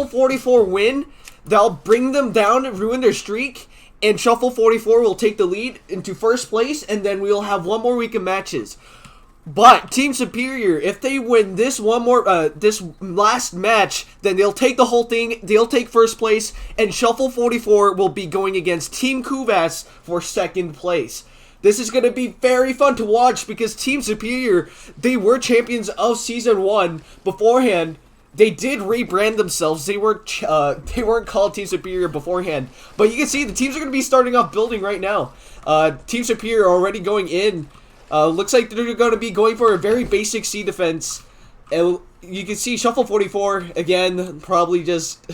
44 win, they'll bring them down and ruin their streak, and Shuffle 44 will take the lead into first place, and then we'll have one more week of matches. But Team Superior, if they win this this last match, then they'll take the whole thing. They'll take first place, and Shuffle 44 will be going against Team Kuvas for second place. This is going to be very fun to watch because Team Superior, they were champions of Season 1 beforehand. They did rebrand themselves. They weren't called Team Superior beforehand. But you can see the teams are going to be starting off building right now. Team Superior already going in. Looks like they're going to be going for a very basic C defense. And you can see Shuffle 44, again, probably just...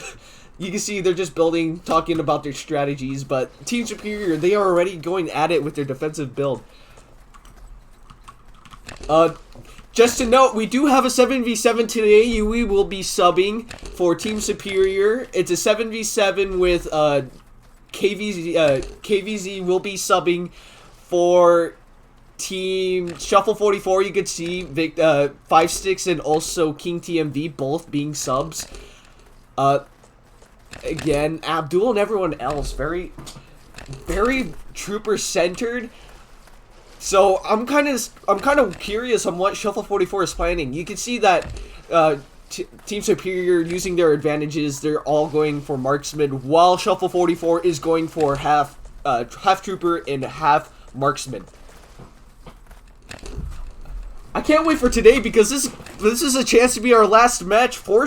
You can see they're just building, talking about their strategies. But Team Superior, they are already going at it with their defensive build. Just to note, we do have a 7v7 today. We will be subbing for Team Superior. It's a 7v7 with KVZ. KVZ will be subbing for Team Shuffle 44. You can see Five Sticks and also King TMV both being subs. Again, Abdul and everyone else very trooper centered. So I'm kind of curious on what Shuffle 44 is planning. You can see that Team Superior using their advantages. They're all going for marksman, while Shuffle 44 is going for half trooper and half marksman. I can't wait for today because this is a chance to be our last match for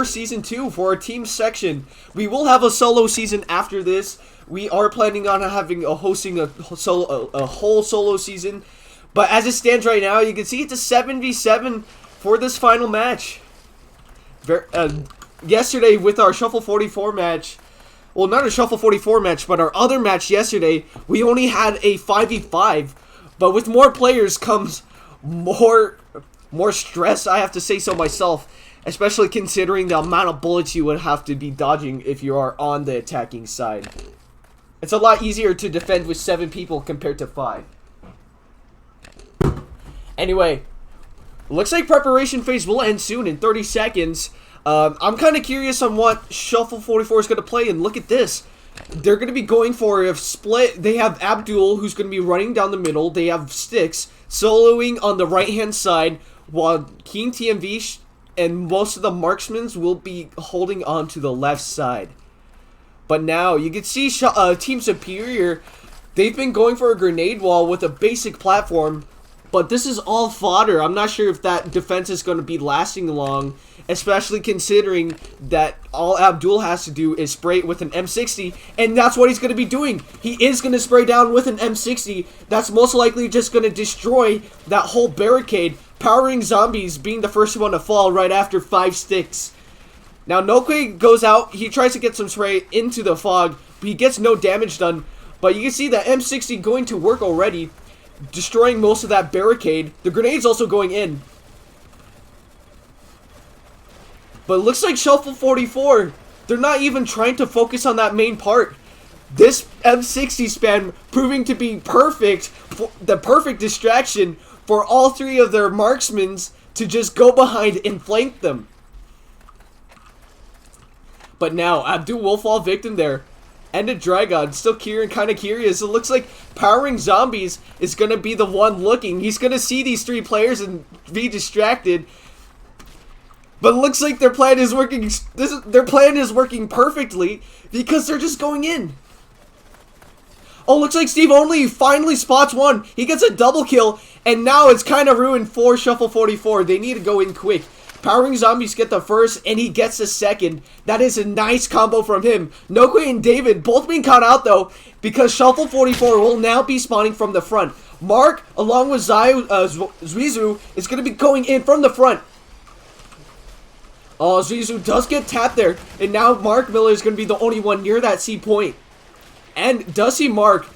Season 2 for our team section. We will have a solo season after this. We are planning on hosting a whole solo season. But as it stands right now, you can see it's a 7v7 for this final match. Yesterday with our Shuffle 44 match, well, not a Shuffle 44 match, but our other match yesterday, we only had a 5v5. But with more players comes more stress, I have to say so myself, especially considering the amount of bullets you would have to be dodging if you are on the attacking side. It's a lot easier to defend with 7 people compared to 5. Anyway, looks like preparation phase will end soon in 30 seconds. I'm kind of curious on what Shuffle 44 is going to play, and look at this. They're going to be going for a split. They have Abdul, who's going to be running down the middle. They have Sticks soloing on the right-hand side, while King TMV and most of the marksmen will be holding on to the left side. But now, you can see Team Superior, they've been going for a grenade wall with a basic platform, but this is all fodder. I'm not sure if that defense is going to be lasting long, especially considering that all Abdul has to do is spray it with an M60, and that's what he's going to be doing. He is going to spray down with an M60. That's most likely just going to destroy that whole barricade, powering zombies being the first one to fall right after 5 sticks. Now, Noque goes out. He tries to get some spray into the fog, but he gets no damage done. But you can see that M60 going to work already, destroying most of that barricade. The grenade's also going in. But it looks like Shuffle 44, they're not even trying to focus on that main part. This M60 spam proving to be perfect, the perfect distraction for all 3 of their marksmen to just go behind and flank them. But now, Abdul will fall victim there. And a Dragon, still kind of curious. It looks like powering zombies is going to be the one looking. He's going to see these 3 players and be distracted. But it looks like their plan is working. Their plan is working perfectly because they're just going in. Oh, looks like Steve Only finally spots one. He gets a double kill, and now it's kind of ruined for Shuffle 44. They need to go in quick. Powering Zombies get the first, and he gets the second. That is a nice combo from him. Noque and David both being caught out, though, because Shuffle 44 will now be spawning from the front. Mark, along with Zykzo, is going to be going in from the front. Oh, Zykzo does get tapped there, and now Mark Miller is going to be the only one near that C point. And does see Mark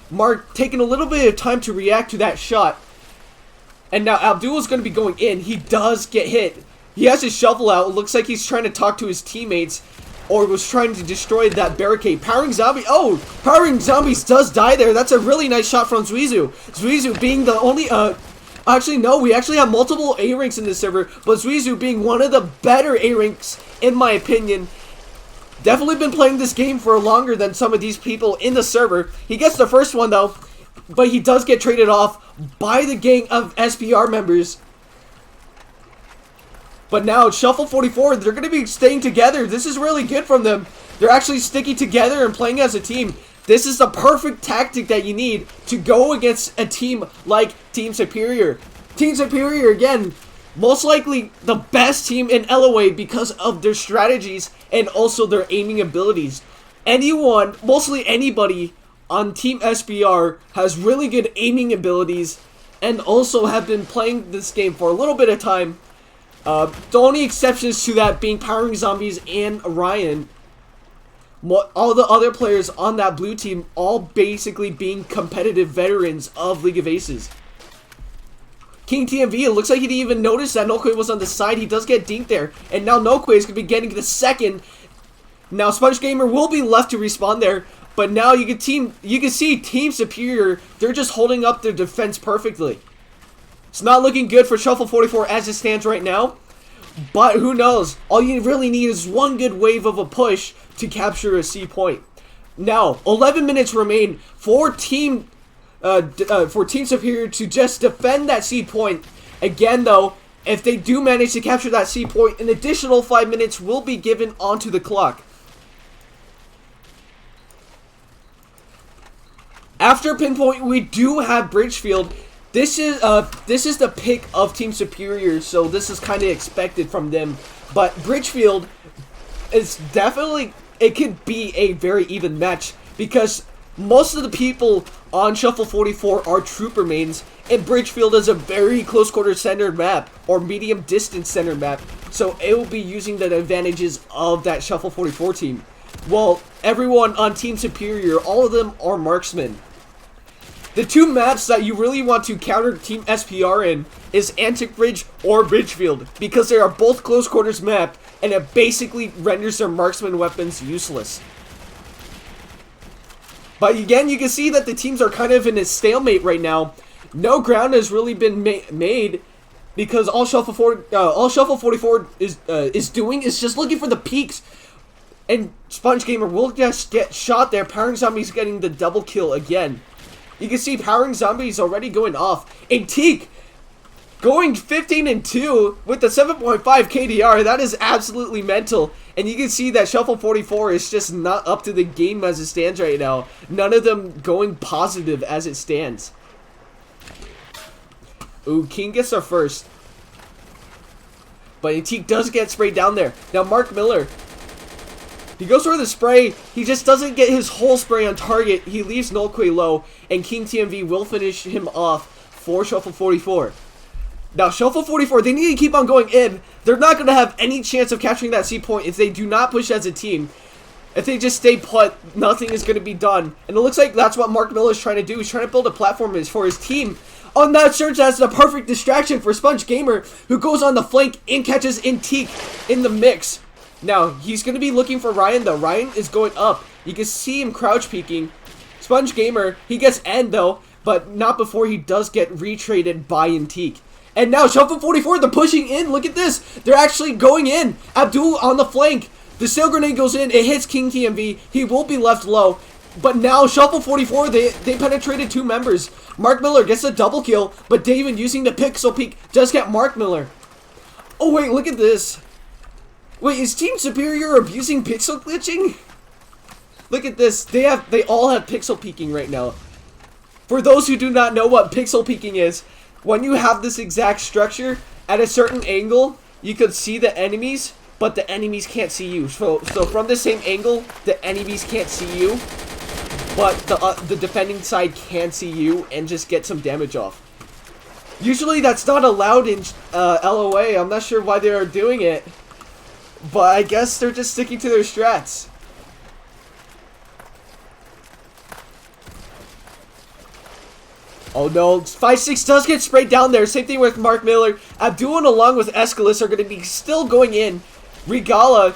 taking a little bit of time to react to that shot. And now Abdul is going to be going in. He does get hit. He has his shovel out. It looks like he's trying to talk to his teammates, or was trying to destroy that barricade. Powering Zombie. Oh, Powering Zombies does die there. That's a really nice shot from Zykzo. Zykzo being the only, actually, no, we actually have multiple A ranks in this server, but Zykzo being one of the better A ranks, in my opinion. Definitely been playing this game for longer than some of these people in the server. He gets the first one though, but he does get traded off by the gang of SPR members. But now Shuffle 44, they're going to be staying together. This is really good from them. They're actually sticking together and playing as a team. This is the perfect tactic that you need to go against a team like Team Superior. Team Superior, again, most likely the best team in LoA because of their strategies and also their aiming abilities. Anyone, mostly anybody on Team SPR has really good aiming abilities and also have been playing this game for a little bit of time. The only exceptions to that being Powering Zombies and Ryan. All the other players on that blue team all basically being competitive veterans of League of Aces. King TMV, it looks like he didn't even notice that Nokwe was on the side. He does get dinked there. And now Nokwe is going to be getting the second. Now Sponge Gamer will be left to respawn there. But now you can see Team Superior, they're just holding up their defense perfectly. It's not looking good for Shuffle 44 as it stands right now. But who knows? All you really need is one good wave of a push to capture a C point. Now, 11 minutes remain for Team Superior to just defend that C point. Again, though, if they do manage to capture that C point, an additional 5 minutes will be given onto the clock. After Pinpoint, we do have Bridgefield. This is the pick of Team Superior, so this is kind of expected from them. But Bridgefield is definitely, it could be a very even match because most of the people on Shuffle 44 are Trooper mains, and Bridgefield is a very close quarter centered map or medium distance centered map, so it will be using the advantages of that Shuffle 44 team. Well, everyone on Team Superior, all of them are marksmen. The two maps that you really want to counter Team SPR in is Antic Ridge or Bridgefield because they are both close quarters map and it basically renders their marksman weapons useless. But again, you can see that the teams are kind of in a stalemate right now. No ground has really been made because all Shuffle 44 is doing is just looking for the peaks. And Sponge Gamer will just get shot there. Powering Zombies getting the double kill again. You can see Powering Zombies already going off. And Teak going 15-2 with the 7.5 KDR. That is absolutely mental. And you can see that Shuffle 44 is just not up to the game as it stands right now. None of them going positive as it stands. Ooh, King gets our first. But Teak does get sprayed down there. Now Mark Miller, he goes for the spray. He just doesn't get his whole spray on target. He leaves Nolque low, and King TMV will finish him off for Shuffle 44. Now, Shuffle 44, they need to keep on going in. They're not going to have any chance of capturing that C point if they do not push as a team. If they just stay put, nothing is going to be done. And it looks like that's what Mark Miller is trying to do. He's trying to build a platform for his team. On that search, that's the perfect distraction for Sponge Gamer, who goes on the flank and catches Teak in the mix. Now, he's going to be looking for Ryan, though. Ryan is going up. You can see him crouch peeking. Sponge Gamer, he gets end, though, but not before he does get retraded by Teak. And now, Shuffle 44, they're pushing in. Look at this. They're actually going in. Abdul on the flank. The sail grenade goes in. It hits King TMV. He will be left low. But now, Shuffle 44, they penetrated two members. Mark Miller gets a double kill, but David using the pixel peek does get Mark Miller. Oh, wait, look at this. Wait, is Team Superior abusing pixel glitching? Look at this. They all have pixel peeking right now. For those who do not know what pixel peeking is, when you have this exact structure at a certain angle, you could see the enemies, but the enemies can't see you. So from the same angle, the enemies can't see you, but the defending side can see you and just get some damage off. Usually that's not allowed in LoA. I'm not sure why they are doing it, but I guess they're just sticking to their strats. Oh no, 5-6 does get sprayed down there. Same thing with Mark Miller. Abdul along with Escalus are going to be still going in. Regala,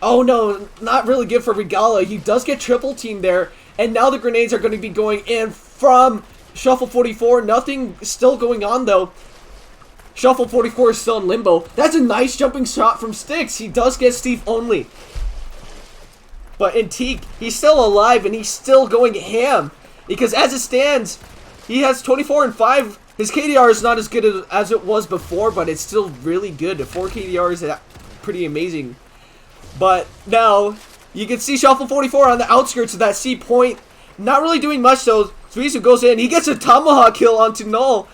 oh no, not really good for Regala. He does get triple team there. And now the grenades are going to be going in from Shuffle 44. Nothing still going on though. Shuffle 44 is still in limbo. That's a nice jumping shot from Styx. He does get Steve only. But Antique, he's still alive and he's still going ham. Because as it stands, he has 24 and 5. His KDR is not as good as it was before, but it's still really good. 4 KDR is pretty amazing. But now, you can see Shuffle 44 on the outskirts of that C point. Not really doing much though. Zykzo goes in. He gets a Tomahawk kill onto Null.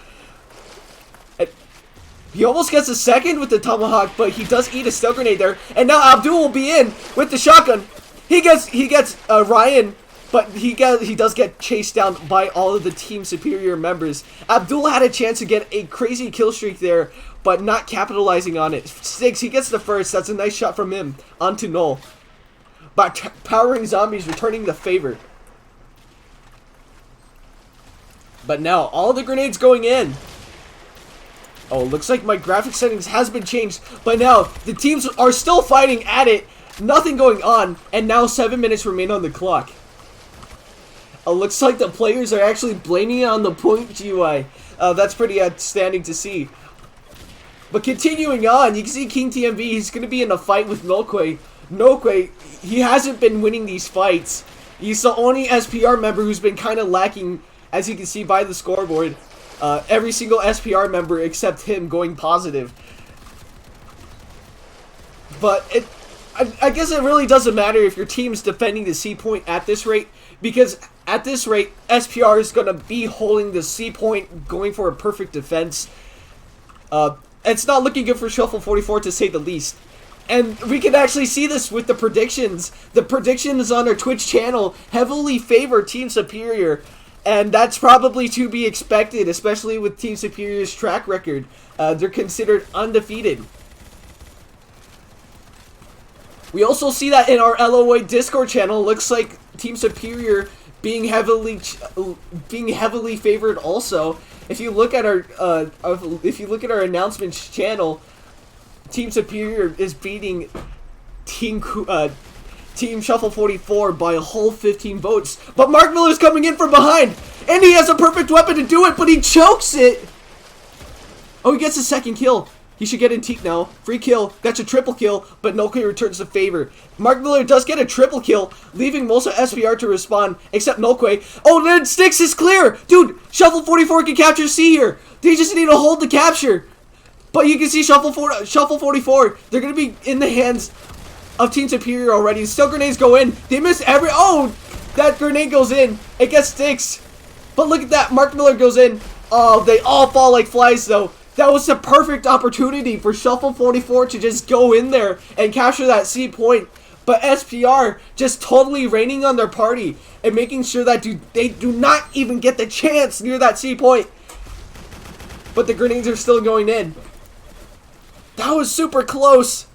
He almost gets a second with the Tomahawk, but he does eat a stun grenade there. And now Abdul will be in with the shotgun. He gets Ryan, but he does get chased down by all of the Team Superior members. Abdul had a chance to get a crazy kill streak there, but not capitalizing on it. Six, he gets the first. That's a nice shot from him onto Null. But Powering Zombies returning the favor. But now all the grenades going in. Oh, looks like my graphic settings has been changed. But now the teams are still fighting at it. Nothing going on. And now 7 minutes remain on the clock. Looks like the players are actually blaming it on the point GUI. That's pretty outstanding to see. But continuing on, you can see King TMV. He's going to be in a fight with Nokwe. Nokwe, he hasn't been winning these fights. He's the only SPR member who's been kind of lacking, as you can see by the scoreboard. Every single SPR member except him going positive. But I guess it really doesn't matter if your team's defending the C point at this rate, because at this rate, SPR is going to be holding the C point, going for a perfect defense. It's not looking good for Shuffle 44 to say the least. And we can actually see this with the predictions. The predictions on our Twitch channel heavily favor Team Superior. And that's probably to be expected, especially with Team Superior's track record. They're considered undefeated. We also see that in our LoA Discord channel. Looks like Team Superior being heavily favored also. If you look at our announcements channel, Team Superior is beating Team Shuffle 44 by a whole 15 votes. But Mark Miller's coming in from behind, and he has a perfect weapon to do it, but he chokes it. Oh, he gets a second kill. He should get Antique now. Free kill. That's a triple kill, but Nokia returns the favor. Mark Miller does get a triple kill, leaving most of SPR to respawn, except Nokwe. Oh, then Styx is clear! Dude, Shuffle 44 can capture C here. They just need to hold the capture. But you can see Shuffle 44, they're going to be in the hands of Team Superior already. Still grenades go in. They miss every... Oh, that grenade goes in. It gets Styx. But look at that. Mark Miller goes in. Oh, they all fall like flies, though. That was the perfect opportunity for Shuffle 44 to just go in there and capture that C point. But SPR just totally raining on their party and making sure that they do not even get the chance near that C point. But the grenades are still going in. That was super close.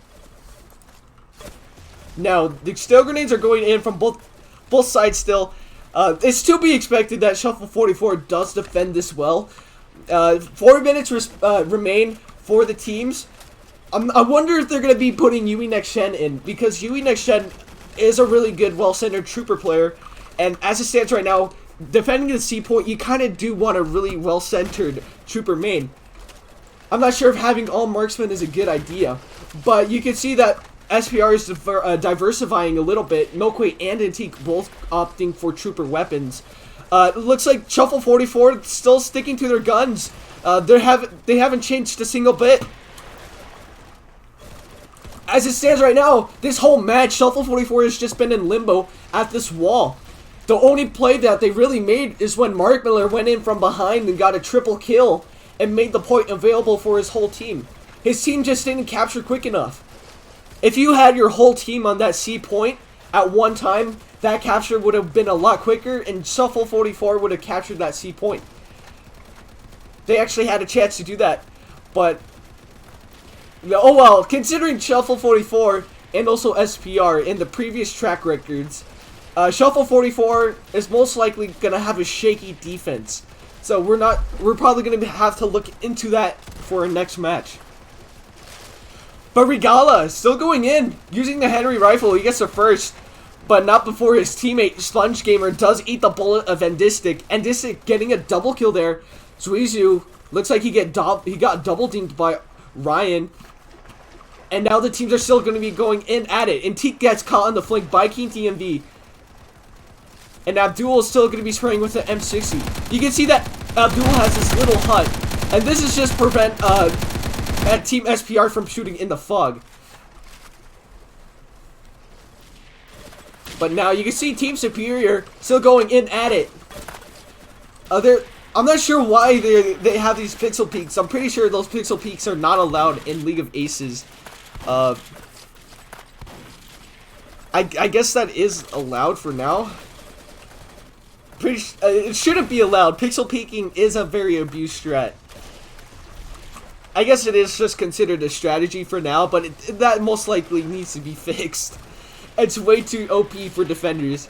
Now, the still grenades are going in from both sides still. It's to be expected that Shuffle 44 does defend this well. 4 minutes remain for the teams. I wonder if they're going to be putting Yui Next Gen in, because Yui Next Gen is a really good, well-centered trooper player. And as it stands right now, defending the C point, you kind of do want a really well-centered trooper main. I'm not sure if having all marksmen is a good idea, but you can see that SPR is diversifying a little bit. Nokwe and Antique both opting for trooper weapons. It looks like Shuffle 44 still sticking to their guns. They haven't changed a single bit. As it stands right now, this whole match, Shuffle 44 has just been in limbo at this wall. The only play that they really made is when Mark Miller went in from behind and got a triple kill and made the point available for his whole team. His team just didn't capture quick enough. If you had your whole team on that C point at one time, that capture would have been a lot quicker, and Shuffle 44 would have captured that C point. They actually had a chance to do that, but oh well. Considering Shuffle 44 and also SPR in the previous track records, Shuffle 44 is most likely gonna have a shaky defense. So we're probably gonna have to look into that for our next match. But Regala still going in, using the Henry rifle. He gets the first, but not before his teammate Sponge Gamer does eat the bullet of Endistic. Endistic getting a double kill there. Zykzo looks like he got double deemed by Ryan. And now the teams are still going to be going in at it. And Teak gets caught on the flank by King TMV. And Abdul is still going to be spraying with the M60. You can see that Abdul has this little hut. And this is just prevent Team SPR from shooting in the fog. But now you can see Team Superior still going in at it. I'm not sure why they have these pixel peaks. I'm pretty sure those pixel peaks are not allowed in League of Aces. I guess that is allowed for now. It shouldn't be allowed. Pixel peeking is a very abused strat. I guess it is just considered a strategy for now, but that most likely needs to be fixed. It's way too OP for defenders.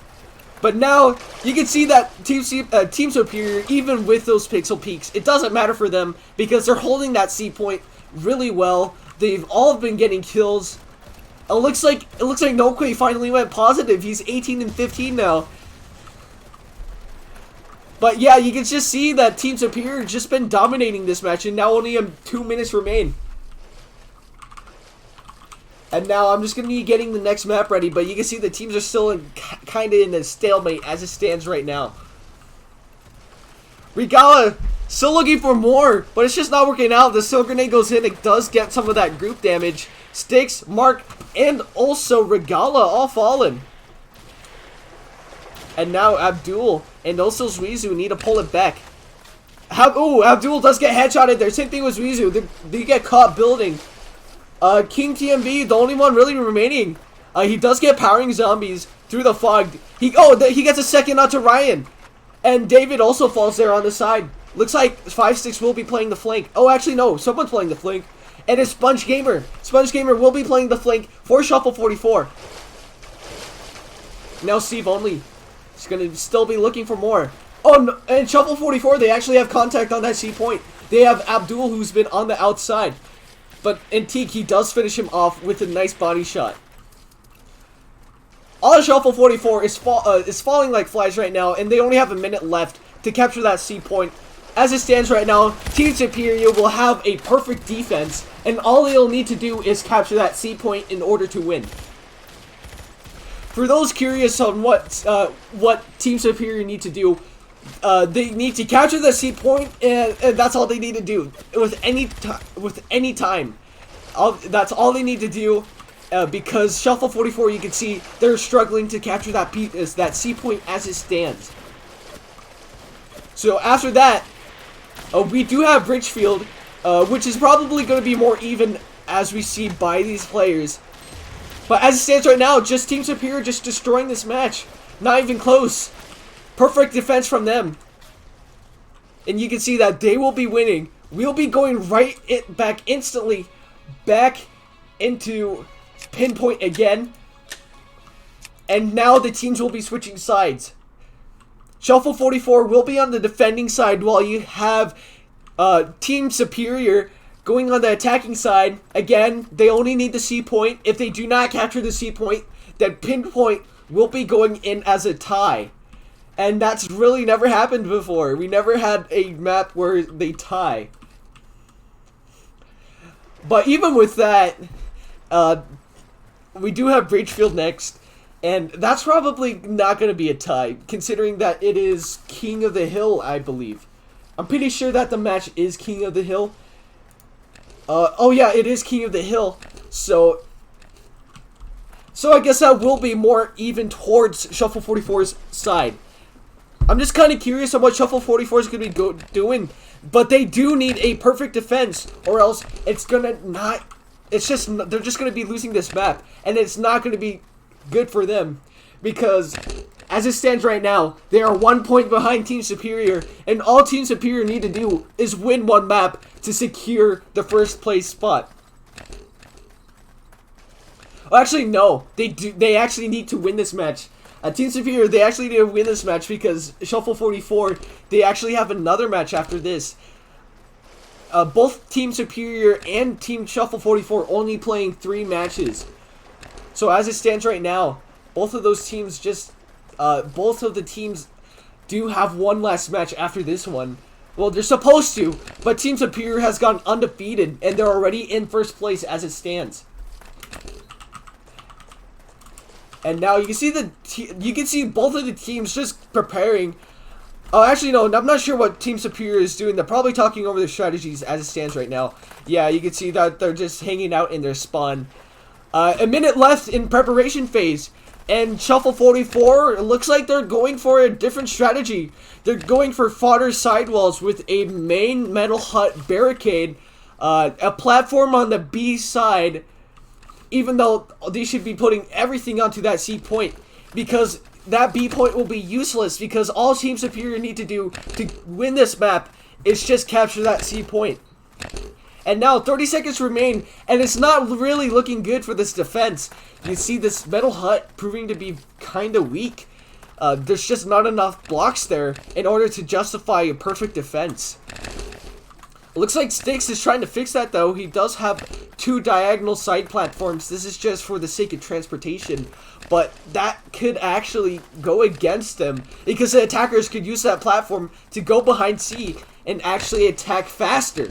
But now, you can see that Team Superior, even with those pixel peaks, it doesn't matter for them because they're holding that C point really well. They've all been getting kills. It looks like Nokwe finally went positive. He's 18 and 15 now. But yeah, you can just see that Team Superior has just been dominating this match, and now only 2 minutes remain. And now I'm just going to be getting the next map ready, but you can see the teams are still kind of in a stalemate as it stands right now. Regala still looking for more, but it's just not working out. The Silk Grenade goes in, it does get some of that group damage. Sticks, Mark, and also Regala all fallen. And now Abdul and also Zykzo need to pull it back. Abdul does get headshotted there. Same thing with Zykzo. They get caught building. King TMV, the only one really remaining. He does get powering zombies through the fog. He gets a second onto Ryan. And David also falls there on the side. Looks like 5-6 will be playing the flank. Oh, actually, no. Someone's playing the flank. And it's Sponge Gamer. Sponge Gamer will be playing the flank for Shuffle44. Now Steve only. He's going to still be looking for more. Oh, no, and Shuffle44, they actually have contact on that C point. They have Abdul, who's been on the outside. But in Teak, he does finish him off with a nice body shot. All of Shuffle44 is falling like flies right now, and they only have a minute left to capture that C point. As it stands right now, Team Superior will have a perfect defense, and all they'll need to do is capture that C point in order to win. For those curious on what Team Superior need to do, they need to capture the C point, and that's all they need to do. With any time, that's all they need to do. Because Shuffle44, you can see they're struggling to capture that C point as it stands. So after that, we do have Richfield, which is probably going to be more even as we see by these players. But as it stands right now, just Team Superior just destroying this match. Not even close. Perfect defense from them. And you can see that they will be winning. We'll be going back instantly back into Pinpoint again. And now the teams will be switching sides. Shuffle44 will be on the defending side while you have Team Superior going on the attacking side. Again, they only need the C point. If they do not capture the C point, then Pinpoint will be going in as a tie. And that's really never happened before. We never had a map where they tie. But even with that, we do have Bridgefield next. And that's probably not going to be a tie, considering that it is King of the Hill, I believe. I'm pretty sure that the match is King of the Hill. Oh yeah, it is King of the Hill. So I guess that will be more even towards Shuffle44's side. I'm just kind of curious on what Shuffle44 is going to be doing. But they do need a perfect defense, or else it's going to not... they're just going to be losing this map. And it's not going to be good for them. Because, as it stands right now, they are 1 point behind Team Superior. And all Team Superior need to do is win one map to secure the first place spot. Well, actually, no. They actually need to win this match. Team Superior, they actually need to win this match because Shuffle44, they actually have another match after this. Both Team Superior and Team Shuffle44 only playing 3 matches. So as it stands right now, both of those teams both of the teams do have one last match after this one. Well, they're supposed to, but Team Superior has gone undefeated, and they're already in first place as it stands. And now you can see both of the teams just preparing. Oh, actually, no, I'm not sure what Team Superior is doing. They're probably talking over their strategies as it stands right now. Yeah, you can see that they're just hanging out in their spawn. A minute left in preparation phase. And Shuffle 44, it looks like they're going for a different strategy. They're going for fodder sidewalls with a main metal hut barricade. A platform on the B side. Even though they should be putting everything onto that C point. Because that B point will be useless. Because all Team Superior need to do to win this map is just capture that C point. And now 30 seconds remain. And it's not really looking good for this defense. You see this metal hut proving to be kind of weak. There's just not enough blocks there in order to justify a perfect defense. It looks like Styx is trying to fix that though. He does have 2 diagonal side platforms. This is just for the sake of transportation. But that could actually go against them. Because the attackers could use that platform to go behind C and actually attack faster.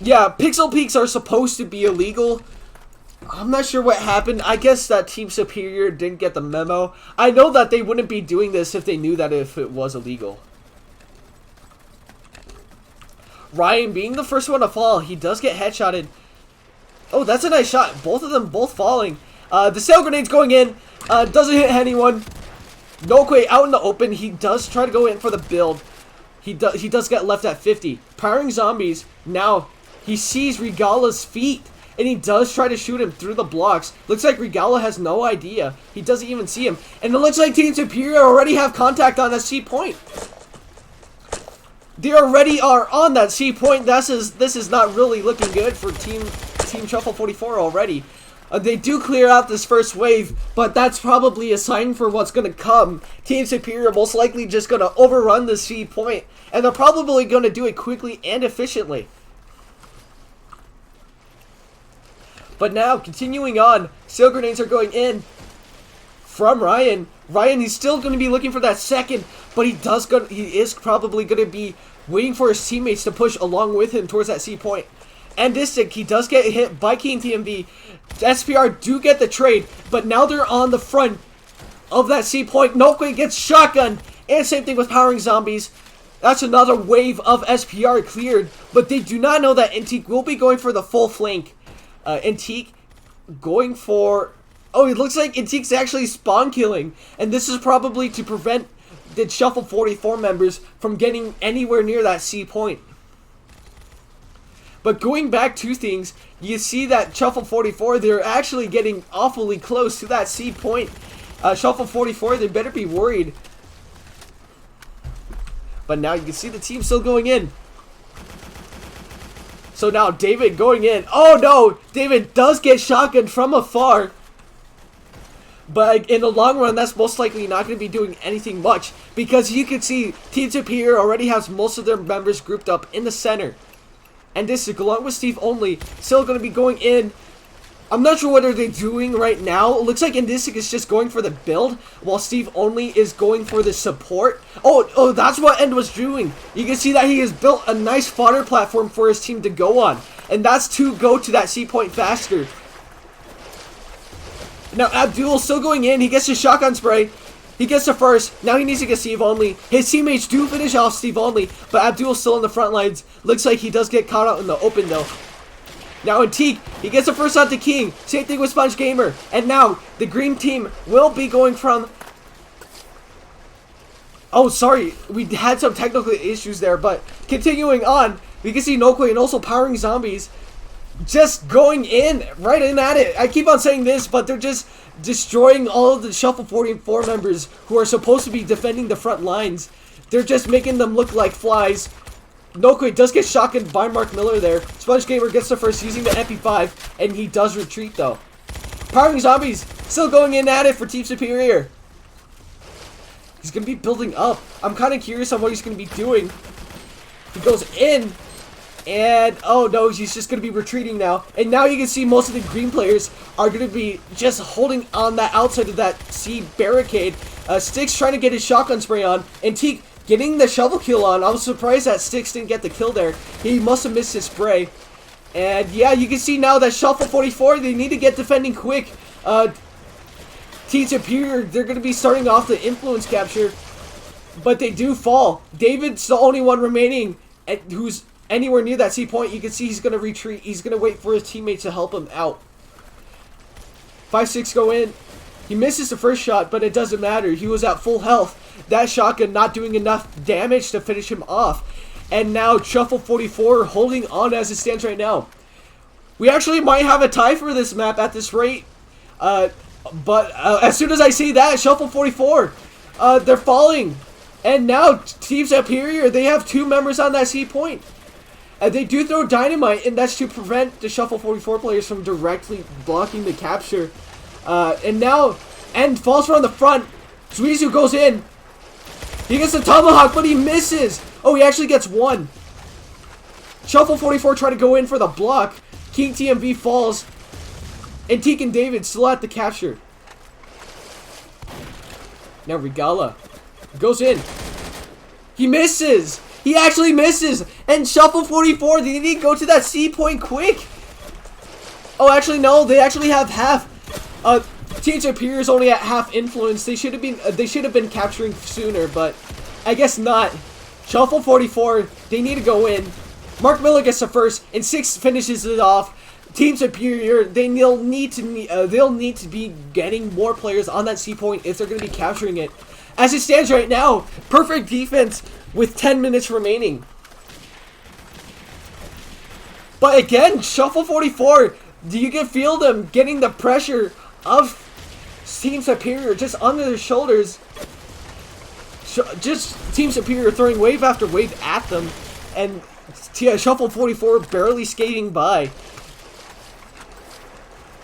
Yeah, pixel peaks are supposed to be illegal. I'm not sure what happened. I guess that Team Superior didn't get the memo. I know that they wouldn't be doing this if they knew that if it was illegal. Ryan being the first one to fall, he does get headshotted. Oh, that's a nice shot. Both of them both falling. The sail grenade's going in. Doesn't hit anyone. Noque out in the open. He does try to go in for the build. He does get left at 50. Powering zombies. Now, he sees Regala's feet. And he does try to shoot him through the blocks. Looks like Regala has no idea. He doesn't even see him. And it looks like Team Superior already have contact on the C point. They already are on that C point. This is not really looking good for Team Shuffle 44 already. They do clear out this first wave, but that's probably a sign for what's going to come. Team Superior most likely just going to overrun the C point, and they're probably going to do it quickly and efficiently. But now, continuing on, sail grenades are going in from Ryan. Ryan, he's still going to be looking for that second, but he is probably going to be waiting for his teammates to push along with him towards that C point. And Distic, he does get hit by King TMV. SPR do get the trade, but now they're on the front of that C point. Noque gets shotgun, and same thing with powering zombies. That's another wave of SPR cleared, but they do not know that Antique will be going for the full flank. Antique going for... Oh, it looks like Antique's actually spawn killing, and this is probably to prevent the Shuffle 44 members from getting anywhere near that C point. But going back to things, you see that Shuffle 44, they're actually getting awfully close to that C point. Shuffle 44, they better be worried. But now you can see the team still going in. So now David going in. Oh no! David does get shotgunned from afar. But in the long run, that's most likely not going to be doing anything much. Because you can see Team Superior already has most of their members grouped up in the center. And this is along with Steve Only still going to be going in. I'm not sure what are they doing right now. It looks like Indisic is just going for the build, while Steve Only is going for the support. Oh, that's what End was doing. You can see that he has built a nice fodder platform for his team to go on. And that's to go to that C point faster. Now Abdul still going in. He gets his shotgun spray. He gets the first. Now he needs to get Steve Only. His teammates do finish off Steve Only, but Abdul's still in the front lines. Looks like he does get caught out in the open though. Now Antique, he gets the first out to King. Same thing with Sponge Gamer. And now the green team will be going from... Oh, sorry. We had some technical issues there, but continuing on, we can see Noque and also powering zombies just going in, right in at it. I keep on saying this, but they're just destroying all of the Shuffle 44 members who are supposed to be defending the front lines. They're just making them look like flies. Noque does get shotgunned by Mark Miller there. Sponge Gamer gets the first using the MP5, and he does retreat though. Powering zombies still going in at it for Team Superior. He's going to be building up. I'm kind of curious on what he's going to be doing. He goes in. And, oh no, he's just going to be retreating now. And now you can see most of the green players are going to be just holding on that outside of that C barricade. Styx trying to get his shotgun spray on. Antique getting the shovel kill on. I was surprised that Styx didn't get the kill there. He must have missed his spray. And yeah, you can see now that Shuffle 44, they need to get defending quick. Team Superior, they're going to be starting off the influence capture, but they do fall. David's the only one remaining who's anywhere near that C point. You can see he's going to retreat. He's going to wait for his teammates to help him out. 5-6 go in. He misses the first shot, but it doesn't matter. He was at full health. That shotgun not doing enough damage to finish him off. And now Shuffle 44 holding on as it stands right now. We actually might have a tie for this map at this rate. But as soon as I see that, Shuffle 44, they're falling. And now Team Superior, they have 2 members on that C point. And they do throw dynamite, and that's to prevent the Shuffle 44 players from directly blocking the capture. And now, End falls from the front. Zykzo goes in. He gets the tomahawk, but he misses. Oh, he actually gets 1. Shuffle 44 try to go in for the block. King TMV falls. And Teak and David still at the capture. Now Regala goes in. He misses. He actually misses. And Shuffle 44, they need to go to that C point quick. Oh, actually no, they actually have half. Team Superior is only at half influence. They should have been capturing sooner, but I guess not. Shuffle 44, they need to go in. Mark Miller gets the first, and 6 finishes it off. Team Superior, they'll need to be getting more players on that C point if they're going to be capturing it. As it stands right now, perfect defense with 10 minutes remaining. But again, Shuffle 44, you can feel them getting the pressure of Team Superior just under their shoulders. Just Team Superior throwing wave after wave at them, and Shuffle 44 barely skating by.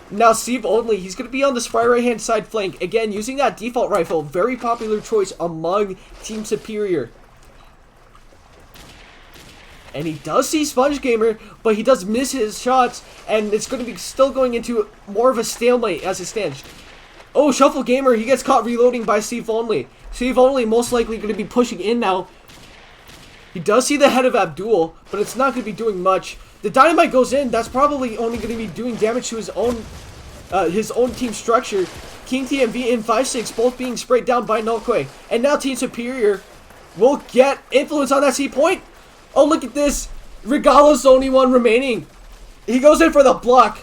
Now Steve Only, he's going to be on the spry right hand side flank. Again, using that default rifle. Very popular choice among Team Superior. And he does see Sponge Gamer, but he does miss his shots. And it's going to be still going into more of a stalemate as it stands. Oh, Shuffle Gamer, he gets caught reloading by Steve Only. Steve Only most likely going to be pushing in now. He does see the head of Abdul, but it's not going to be doing much. The dynamite goes in. That's probably only going to be doing damage to his own team structure. King TMV and 5-6 both being sprayed down by Nokwe. And now Team Superior will get influence on that C point. Oh, look at this. Regala's the only one remaining. He goes in for the block.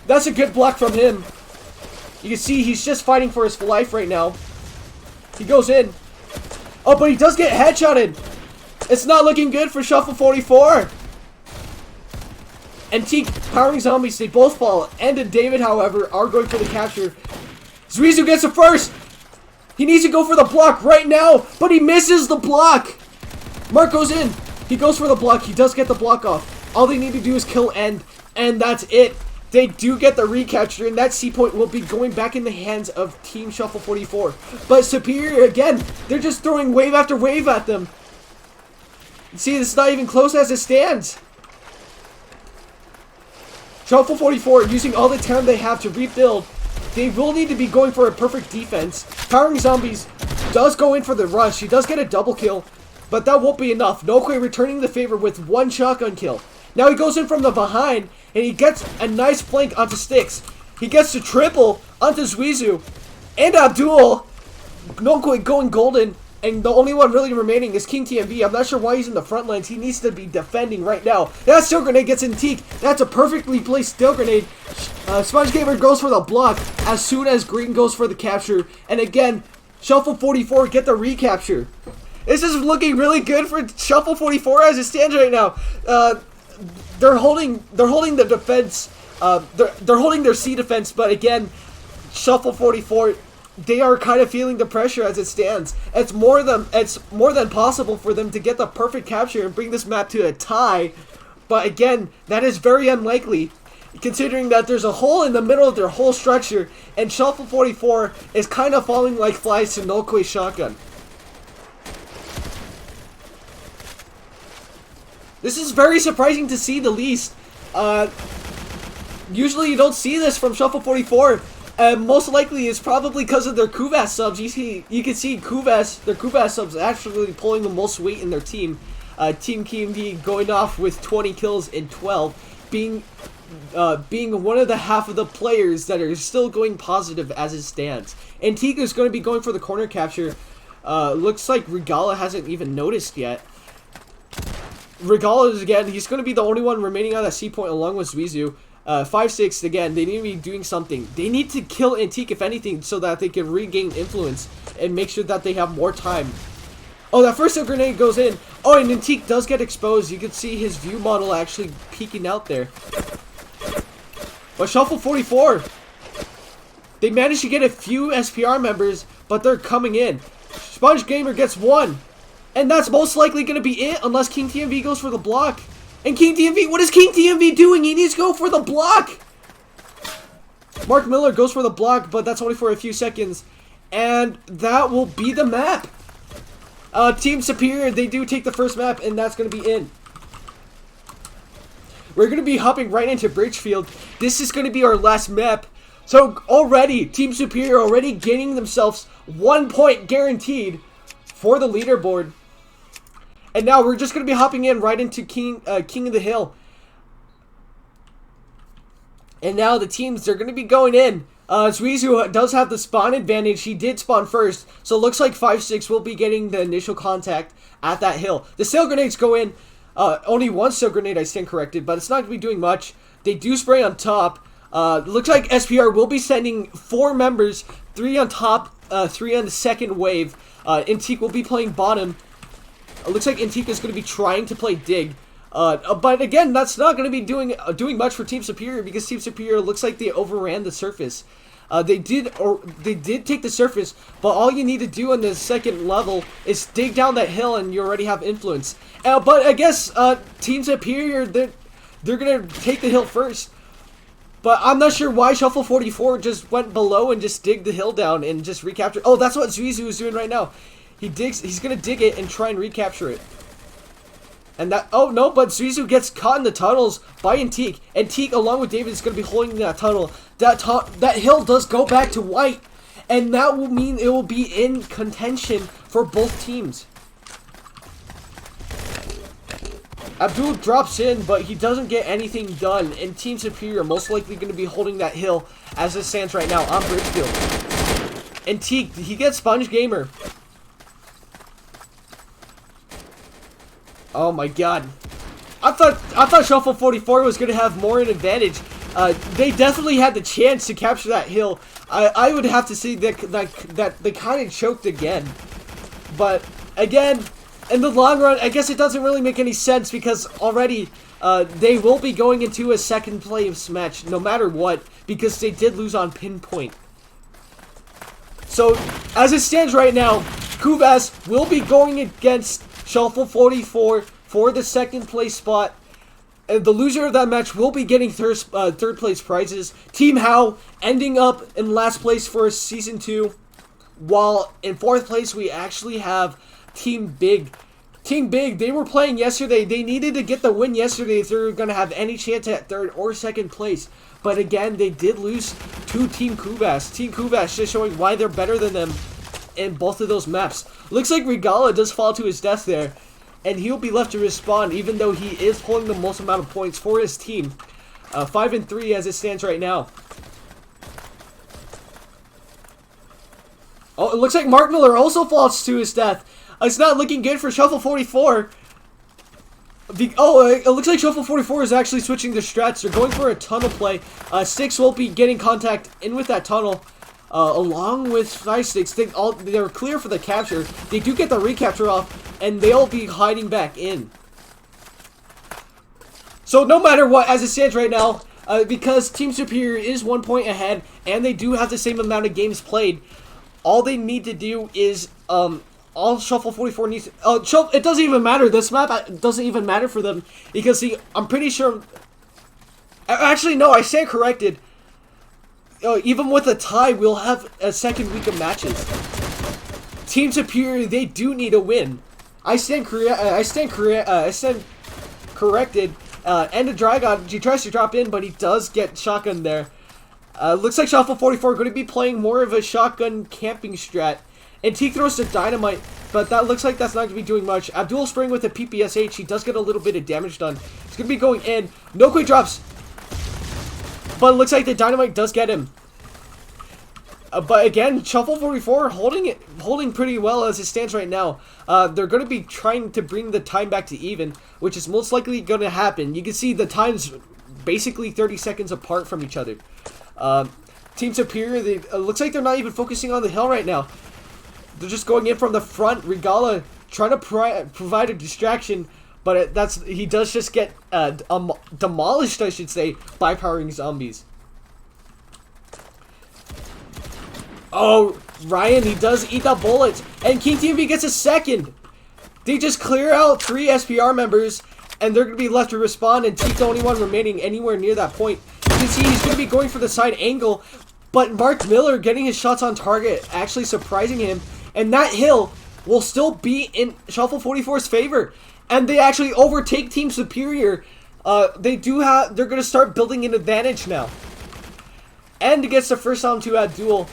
That's a good block from him. You can see he's just fighting for his life right now. He goes in. Oh, but he does get headshotted. It's not looking good for Shuffle 44. And Teak powering zombies, they both fall. End and David, however, are going for the capture. Zykzo gets the first. He needs to go for the block right now, but he misses the block. Mark goes in. He goes for the block. He does get the block off. All they need to do is kill End, and that's it. They do get the recapture, and that C point will be going back in the hands of Team Shuffle 44. But Superior, again, they're just throwing wave after wave at them. See, it's not even close as it stands. Shuffle 44 using all the time they have to rebuild. They will need to be going for a perfect defense. Powering Zombies does go in for the rush. He does get a double kill, but that won't be enough. Nokwe returning the favor with 1 shotgun kill. Now he goes in from the behind, and he gets a nice flank onto Sticks. He gets the triple onto Zykzo. And Abdul. Nokwe going golden. And the only one really remaining is King TMV. I'm not sure why he's in the front lines. He needs to be defending right now. That steel grenade gets in Teak. That's a perfectly placed steel grenade. Sponge Gamer goes for the block as soon as Green goes for the capture. And again, Shuffle 44 get the recapture. This is looking really good for Shuffle 44 as it stands right now. They're holding the defense. They're holding their C defense, but again, Shuffle 44, they are kind of feeling the pressure as it stands. It's more than possible for them to get the perfect capture and bring this map to a tie. But again, that is very unlikely, considering that there's a hole in the middle of their whole structure, and Shuffle 44 is kind of falling like flies to Nokwe's shotgun. This is very surprising to see, the least. Usually you don't see this from Shuffle 44. Most likely it's probably because of their Kuvas subs. You can see their Kuvas subs actually pulling the most weight in their team. Team KMD going off with 20 kills in 12. being one of the half of the players that are still going positive as it stands. Antigua is going to be going for the corner capture. Looks like Regala hasn't even noticed yet. Regala is again, he's going to be the only one remaining on that C point along with Zykzo. 5-6, again, they need to be doing something. They need to kill Antique, if anything, so that they can regain influence and make sure that they have more time. Oh, that first grenade goes in. Oh, and Antique does get exposed. You can see his view model actually peeking out there. But Shuffle 44, they managed to get a few SPR members, but they're coming in. Sponge Gamer gets one. And that's most likely going to be it, unless King TMV goes for the block. And King TMV, what is King TMV doing? He needs to go for the block. Mark Miller goes for the block, but that's only for a few seconds. And that will be the map. Team Superior, they do take the first map, and that's going to be in. We're going to be hopping right into Bridgefield. This is going to be our last map. So already, Team Superior already gaining themselves 1 point guaranteed for the leaderboard. And now we're just going to be hopping in right into King of the Hill. And now the teams, they're going to be going in. Zykzo does have the spawn advantage. He did spawn first. So it looks like 5-6 will be getting the initial contact at that hill. The sail grenades go in. Only one sail grenade, I stand corrected, but it's not going to be doing much. They do spray on top. Looks like SPR will be sending 4 members, 3 on top, 3 on the second wave. Antique will be playing bottom. Looks like Antique is going to be trying to play dig. But again, that's not going to be doing much for Team Superior, because Team Superior looks like they overran the surface. They did take the surface, but all you need to do on the second level is dig down that hill, and you already have influence. But I guess Team Superior, they're gonna take the hill first. But I'm not sure why Shuffle 44 just went below and just digged the hill down and just recaptured. Oh, that's what Zykzo is doing right now. He's gonna dig it and try and recapture it. And that, oh no, but Zykzo gets caught in the tunnels by Antique. Antique, along with David, is going to be holding that tunnel. That hill does go back to white. And that will mean it will be in contention for both teams. Abdul drops in, but he doesn't get anything done. And Team Superior most likely going to be holding that hill as it stands right now on Bridgefield. Antique, he gets Sponge Gamer. Oh my god. I thought Shuffle 44 was going to have more an advantage. They definitely had the chance to capture that hill. I would have to say that they kind of choked again. But again, in the long run, I guess it doesn't really make any sense, because already they will be going into a second place match no matter what, because they did lose on pinpoint. So as it stands right now, Kuvas will be going against Shuffle 44 for the second place spot. And the loser of that match will be getting third place prizes. Team How ending up in last place for Season 2. While in 4th place we actually have Team Big. Team Big, they were playing yesterday. They needed to get the win yesterday if they were going to have any chance at 3rd or 2nd place. But again, they did lose to Team Kuvas. Team Kuvas just showing why they're better than them in both of those maps. Looks like Regala does fall to his death there, and he'll be left to respawn, even though he is holding the most amount of points for his team. 5-3 as it stands right now. Oh, it looks like Mark Miller also falls to his death. It's not looking good for Shuffle 44. It looks like Shuffle 44 is actually switching their strats. They're going for a tunnel play. 6 will be getting contact in with that tunnel. Along with 5-6, they're clear for the capture. They do get the recapture off, and they'll be hiding back in. So no matter what, as it stands right now, because Team Superior is 1 point ahead, and they do have the same amount of games played, all they need to do is, all Shuffle 44 needs to, it doesn't even matter. This map doesn't even matter for them, because I'm pretty sure, actually no, I stand corrected. Even with a tie, we'll have a second week of matches. Team Superior, they do need a win. I stand corrected. And a Dragon, he tries to drop in, but he does get shotgun there. Looks like Shuffle 44 going to be playing more of a shotgun camping strat. And Teak throws the dynamite, but that looks like that's not going to be doing much. Abdul spraying with a PPSH. He does get a little bit of damage done. He's going to be going in. No quick drops. But it looks like the dynamite does get him. But again, Shuffle44 holding pretty well as it stands right now. They're going to be trying to bring the time back to even, which is most likely going to happen. You can see the times basically 30 seconds apart from each other. Team Superior, looks like they're not even focusing on the hill right now. They're just going in from the front. Regala trying to provide a distraction, but he does just get demolished, I should say, by powering zombies. Oh, Ryan, he does eat the bullets, and King TMV gets a second. They just clear out 3 SPR members, and they're going to be left to respawn, and Teak the only one remaining anywhere near that point. You can see he's going to be going for the side angle, but Mark Miller getting his shots on target, actually surprising him, and that hill will still be in Shuffle44's favor, and they actually overtake Team Superior. They're going to start building an advantage now. And gets the first down to Abdul.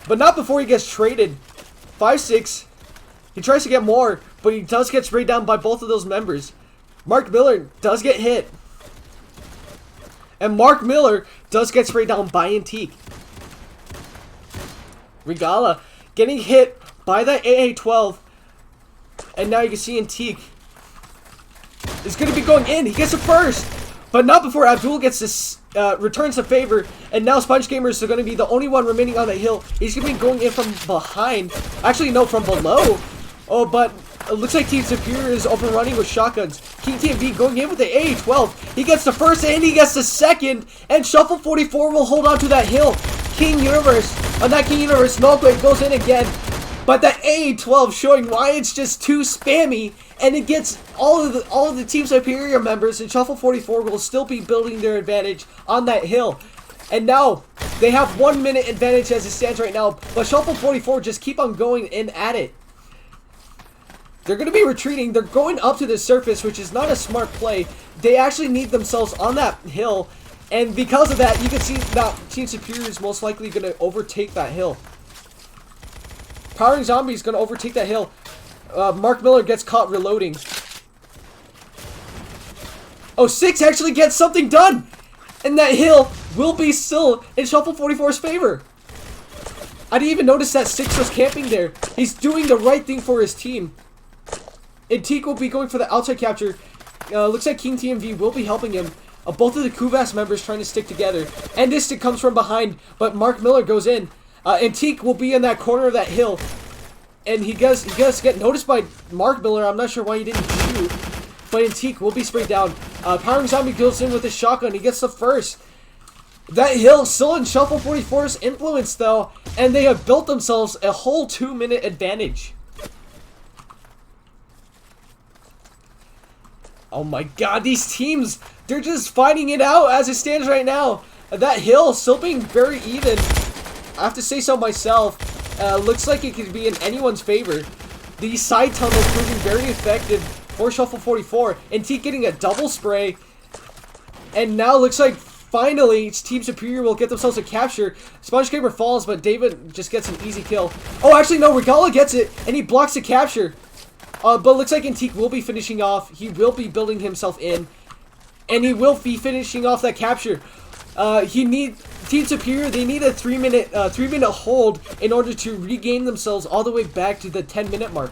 But not before he gets traded. 5-6. He tries to get more, but he does get sprayed down by both of those members. Mark Miller does get hit. And Mark Miller does get sprayed down by Antique. Regala getting hit by that AA-12. And now you can see Antique is going to be going in. He gets it first. But not before Abdul gets this, returns the favor. And now Sponge Gamers are going to be the only one remaining on the hill. He's going to be going in from behind. Actually, no, from below. Oh, but it looks like Team Superior is overrunning with shotguns. King TMV going in with the AA-12. He gets the first and he gets the second. And Shuffle44 will hold on to that hill. King Universe. On that King Universe, Nullquake goes in again. But that AA-12 showing why it's just too spammy. And it gets all of the Team Superior members, and Shuffle44 will still be building their advantage on that hill. And now they have 1 minute advantage as it stands right now, but Shuffle44 just keep on going in at it. They're going to be retreating. They're going up to the surface, which is not a smart play. They actually need themselves on that hill, and because of that, you can see that Team Superior is most likely going to overtake that hill. Powering Zombie is going to overtake that hill. Mark Miller gets caught reloading. Oh, 6 actually gets something done! And that hill will be still in Shuffle44's favor. I didn't even notice that 6 was camping there. He's doing the right thing for his team. And Teak will be going for the outside capture. Looks like King TMV will be helping him. Both of the Kuvas members trying to stick together. And this stick comes from behind, but Mark Miller goes in. And Teak will be in that corner of that hill. And he does get noticed by Mark Miller. I'm not sure why he didn't shoot. But Antique will be sprayed down. Powering Zombie goes in with his shotgun. He gets the first. That hill still in Shuffle44's influence, though. And they have built themselves a whole 2 minute advantage. Oh my god, these teams, they're just fighting it out as it stands right now. That hill still being very even. I have to say so myself. Looks like it could be in anyone's favor. The side tunnel proving very effective for Shuffle44. And Teak getting a double spray. And now looks like finally Team Superior will get themselves a capture. Sponge Gamer falls, but David just gets an easy kill. Oh, actually no, Regala gets it, and he blocks the capture. But looks like Antique will be finishing off. He will be building himself in. And he will be finishing off that capture. Team Superior, they need a 3 minute hold in order to regain themselves all the way back to the 10-minute mark.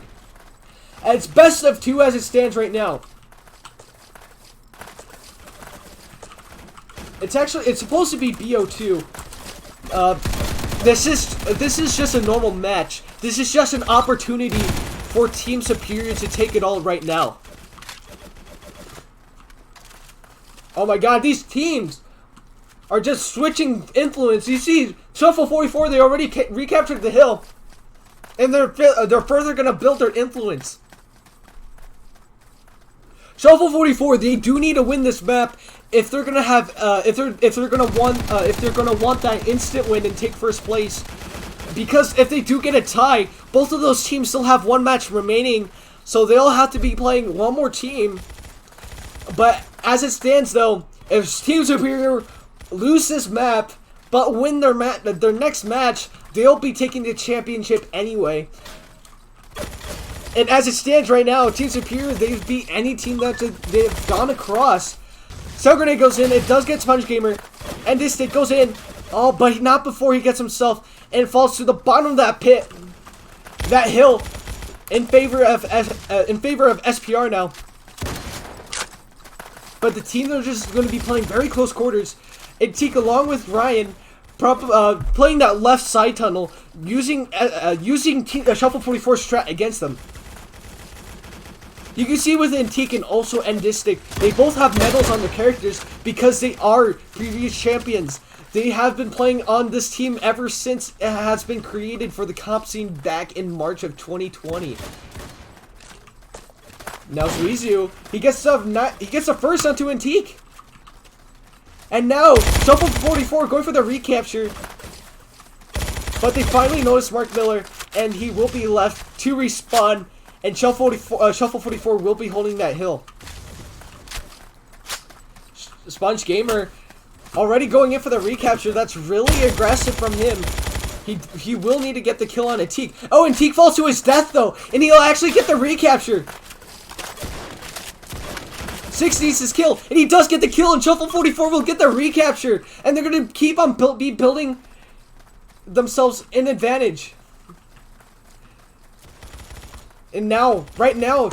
And it's best of 2 as it stands right now. It's supposed to be BO2. This is just a normal match. This is just an opportunity for Team Superior to take it all right now. Oh my god, these teams are just switching influence. You see, Shuffle44, they already recaptured the hill, and they're further gonna build their influence. Shuffle44, they do need to win this map if they're gonna have if they're gonna want that instant win and take first place. Because if they do get a tie, both of those teams still have 1 match remaining, so they'll have to be playing one more team. But as it stands, though, if Team Superior lose this map, but win their next match, they'll be taking the championship anyway. And as it stands right now, Team Superior, they've beat any team that they've gone across. Cell Grenade goes in, it does get Sponge Gamer, and this stick goes in. Oh, but not before he gets himself, and falls to the bottom of that pit, that hill, in favor of SPR now. But the team are just going to be playing very close quarters. And Teak, along with Ryan, playing that left side tunnel, using Shuffle 44 strat against them. You can see with Antique and also Endistic, they both have medals on their characters because they are previous champions. They have been playing on this team ever since it has been created for the comp scene back in March of 2020. Now Zykzo, he gets a first onto Antique. And now, Shuffle 44 going for the recapture. But they finally notice Mark Miller, and he will be left to respawn. And Shuffle 44 will be holding that hill. Sponge Gamer already going in for the recapture. That's really aggressive from him. He will need to get the kill on Antique. Oh, Antique falls to his death though, and he'll actually get the recapture. Six needs his kill, and he does get the kill, and Shuffle 44 will get the recapture. And they're going to keep on building themselves an advantage. And now, right now,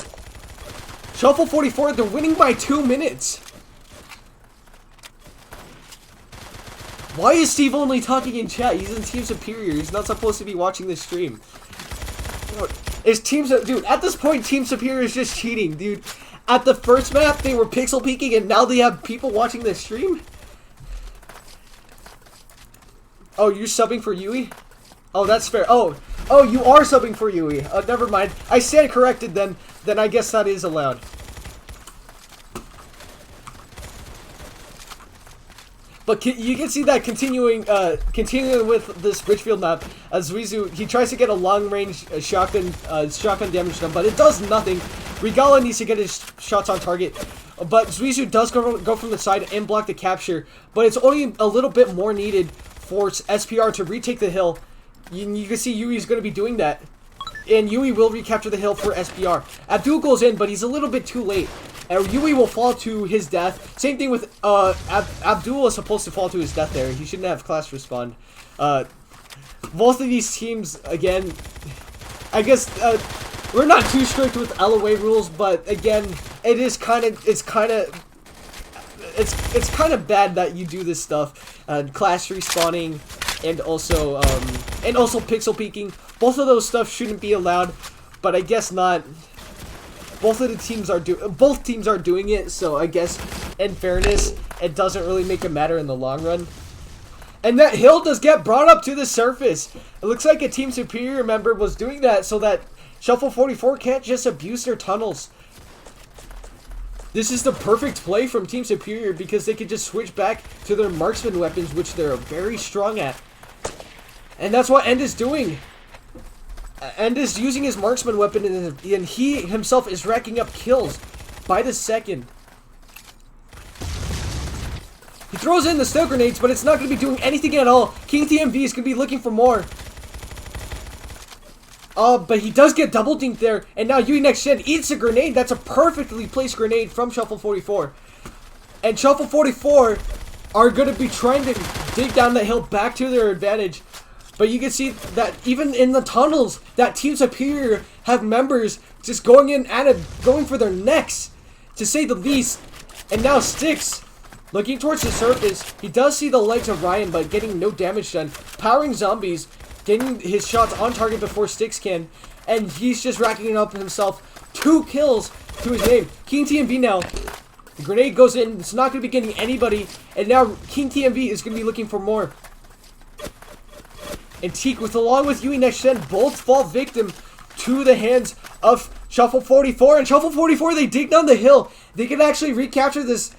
Shuffle 44, they're winning by 2 minutes. Why is Steve only talking in chat? He's in Team Superior. He's not supposed to be watching this stream. Dude, at this point, Team Superior is just cheating, dude. At the first map, they were pixel peeking, and now they have people watching this stream? Oh, you're subbing for Yui? Oh, that's fair. Oh, you are subbing for Yui. Never mind. I stand corrected then. Then I guess that is allowed. But you can see that continuing with this Richfield map, as Zykzo, he tries to get a long-range shotgun damage done, but it does nothing. Regala needs to get his shots on target, but Zykzo does go from the side and block the capture, but it's only a little bit more needed for SPR to retake the hill. You can see Yui is going to be doing that, and Yui will recapture the hill for SPR. Abdul goes in, but he's a little bit too late. Yui will fall to his death. Same thing with Abdul is supposed to fall to his death there. He shouldn't have class respond. Both of these teams, again, I guess we're not too strict with LoA rules, but again, it's kind of bad that you do this stuff. Class respawning and also pixel peeking. Both of those stuff shouldn't be allowed, but I guess not. Both teams are doing it, so I guess in fairness, it doesn't really make a matter in the long run. And that hill does get brought up to the surface. It looks like a Team Superior member was doing that so that Shuffle 44 can't just abuse their tunnels. This is the perfect play from Team Superior because they can just switch back to their marksman weapons, which they're very strong at. And that's what End is doing. End is using his marksman weapon, and he himself is racking up kills by the second. He throws in the stun grenades, but it's not going to be doing anything at all. King TMV is going to be looking for more. But he does get double dinked there, and now Yui Next Gen eats a grenade. That's a perfectly placed grenade from Shuffle 44. And Shuffle 44 are going to be trying to dig down the hill back to their advantage. But you can see that even in the tunnels, that Team Superior have members just going in at it, going for their necks, to say the least. And now Styx, looking towards the surface, he does see the legs of Ryan, but getting no damage done. Powering zombies, getting his shots on target before Styx can, and he's just racking up himself 2 kills to his name. King TMV now, the grenade goes in, it's not going to be getting anybody, and now King TMV is going to be looking for more. And Teak, along with Yui Next Gen, both fall victim to the hands of Shuffle 44. And Shuffle 44, they dig down the hill. They can actually recapture this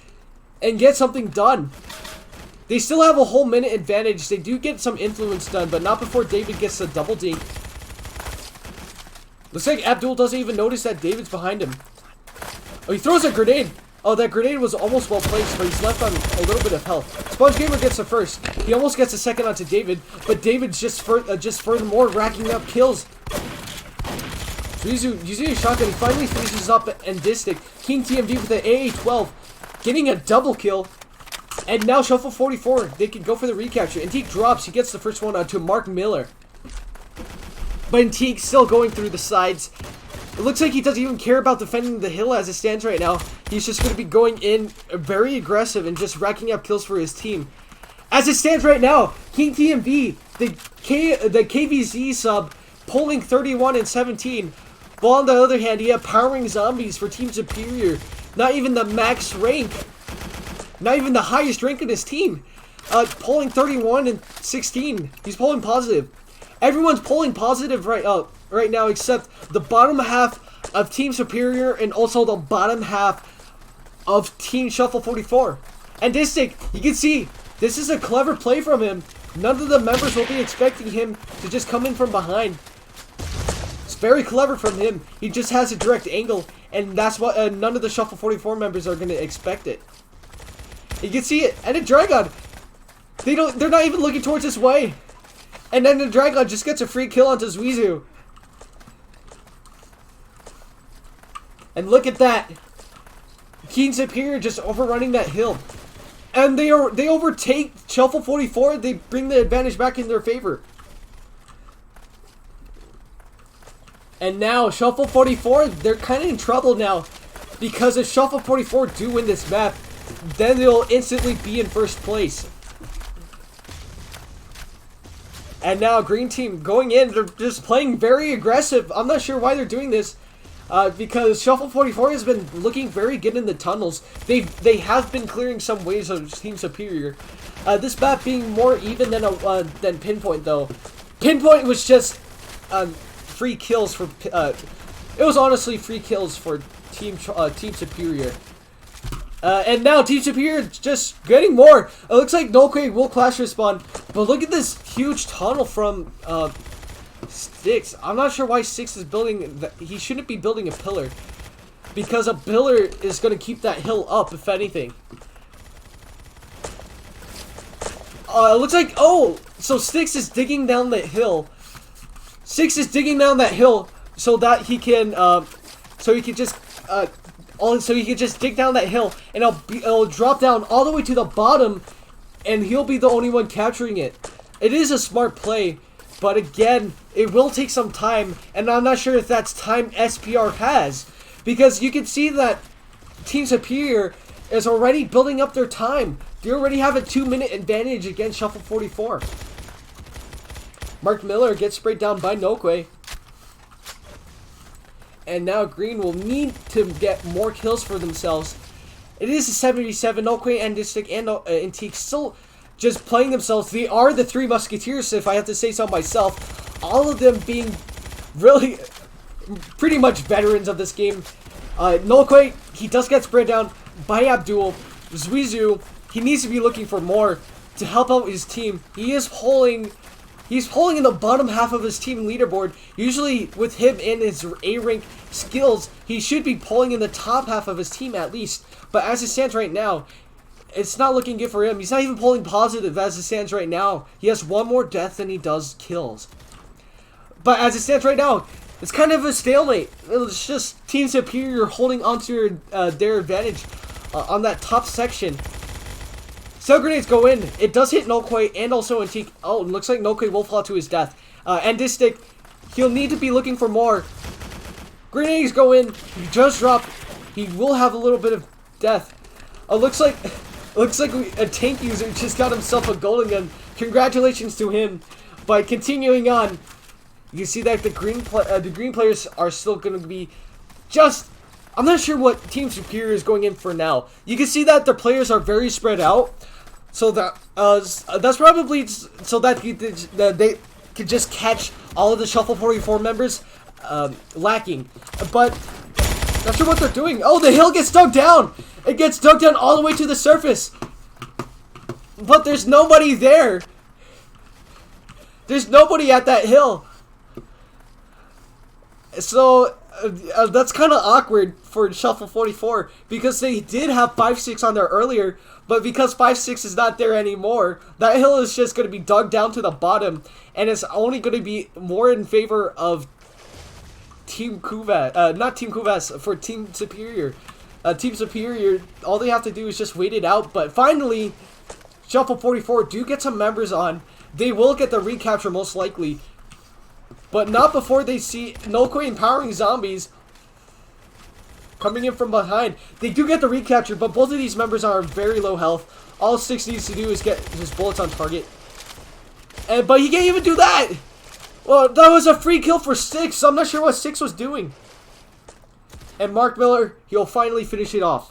and get something done. They still have a whole minute advantage. They do get some influence done, but not before David gets a double dink. Looks like Abdul doesn't even notice that David's behind him. Oh, he throws a grenade. Oh, that grenade was almost well placed, but he's left on a little bit of health. Sponge Gamer gets the first. He almost gets a second onto David, but David's just furthermore racking up kills. Zykzo using a shotgun, he finally finishes up Endistic. King TMD with the AA-12, getting a double kill. And now Shuffle 44, they can go for the recapture. Antique drops, he gets the first one onto Mark Miller. But Antique still going through the sides. It looks like he doesn't even care about defending the hill as it stands right now. He's just going to be going in very aggressive and just racking up kills for his team. As it stands right now, King TMV, the KVZ sub, pulling 31 and 17. While on the other hand, he had powering zombies for Team Superior. Not even the max rank. Not even the highest rank in his team. Pulling 31 and 16. He's pulling positive. Everyone's pulling positive right now except the bottom half of Team Superior and also the bottom half of Team Shuffle 44. And Distic, you can see, this is a clever play from him. None of the members will be expecting him to just come in from behind. It's very clever from him. He just has a direct angle, and that's what none of the Shuffle 44 members are going to expect it. You can see it, and a Dragon. They're not even looking towards this way. And then the Dragon just gets a free kill onto Zykzo. And look at that. King Superior just overrunning that hill. And they overtake Shuffle 44. They bring the advantage back in their favor. And now Shuffle 44, they're kind of in trouble now. Because if Shuffle 44 do win this map, then they'll instantly be in first place. And now Green Team going in, they're just playing very aggressive. I'm not sure why they're doing this. Because Shuffle 44 has been looking very good in the tunnels. They have been clearing some waves of Team Superior. This map being more even than Pinpoint though. Pinpoint was just free kills for. It was honestly free kills for Team Superior. And now Team Superior is just getting more. It looks like NoQuake will clash respawn. But look at this huge tunnel from Six. I'm not sure why Six is building. He shouldn't be building a pillar. Because a pillar is going to keep that hill up, if anything. It looks like, oh, so Six is digging down that hill. Six is digging down that hill so that he can, so he can just dig down that hill, and it'll drop down all the way to the bottom, and he'll be the only one capturing it. It is a smart play, but again, it will take some time, and I'm not sure if that's time SPR has, because you can see that Team Superior is already building up their time. They already have a 2-minute advantage against Shuffle 44. Mark Miller gets sprayed down by NoQuake. And now Green will need to get more kills for themselves. It is a 77. NoQuake, Endistic, and Antique still just playing themselves. They are the Three Musketeers, if I have to say so myself. All of them being really pretty much veterans of this game. NoQuake, he does get sprayed down by Abdul. Zykzo, he needs to be looking for more to help out his team. He's polling in the bottom half of his team leaderboard. Usually with him and his A-rank skills, he should be polling in the top half of his team at least. But as it stands right now, it's not looking good for him. He's not even polling positive as it stands right now. He has one more death than he does kills. But as it stands right now, it's kind of a stalemate. It's just Team Superior holding onto their advantage on that top section. Cell grenades go in. It does hit NoQuake and also Antique. Oh, it looks like NoQuake will fall to his death. Endistic, he'll need to be looking for more. Grenades go in. He just dropped. He will have a little bit of death. Looks like a tank user just got himself a golden gun. Congratulations to him. But continuing on, you can see that the green players are still going to be just. I'm not sure what Team Superior is going in for now. You can see that the players are very spread out. So that that's probably so that they could just catch all of the Shuffle 44 members lacking. But not sure what they're doing. Oh, the hill gets dug down. It gets dug down all the way to the surface. But there's nobody there. There's nobody at that hill. So That's kind of awkward for Shuffle 44 because they did have 5-6 on there earlier, but because 5-6 is not there anymore, that hill is just going to be dug down to the bottom, and it's only going to be more in favor of Team Kuvas, not Team Kuvas, for Team Superior. Team Superior, all they have to do is just wait it out, but finally, Shuffle 44 do get some members on. They will get the recapture most likely, but not before they see LoA empowering zombies coming in from behind. They do get the recapture, but both of these members are very low health. All Six needs to do is get his bullets on target. But he can't even do that! Well, that was a free kill for Six, so I'm not sure what Six was doing. And Mark Miller, he'll finally finish it off.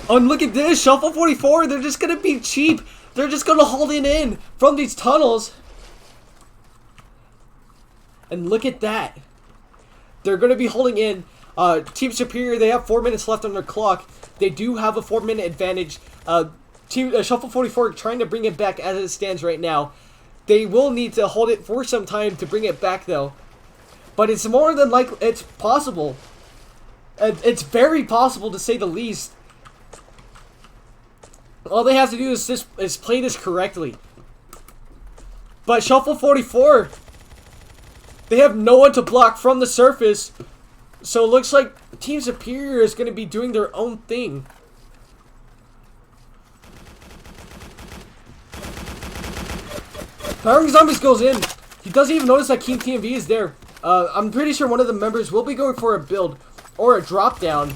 Oh, and look at this, Shuffle 44, they're just gonna be cheap. They're just gonna hold it in from these tunnels. And look at that. They're going to be holding in. Team Superior, they have 4 minutes left on their clock. They do have a 4-minute advantage. Shuffle 44 trying to bring it back as it stands right now. They will need to hold it for some time to bring it back though. But it's more than likely, it's possible. It's very possible to say the least. All they have to do is play this correctly. But Shuffle 44, they have no one to block from the surface, so it looks like Team Superior is going to be doing their own thing. Powering Zombies goes in. He doesn't even notice that King TMV is there. I'm pretty sure one of the members will be going for a build or a drop down.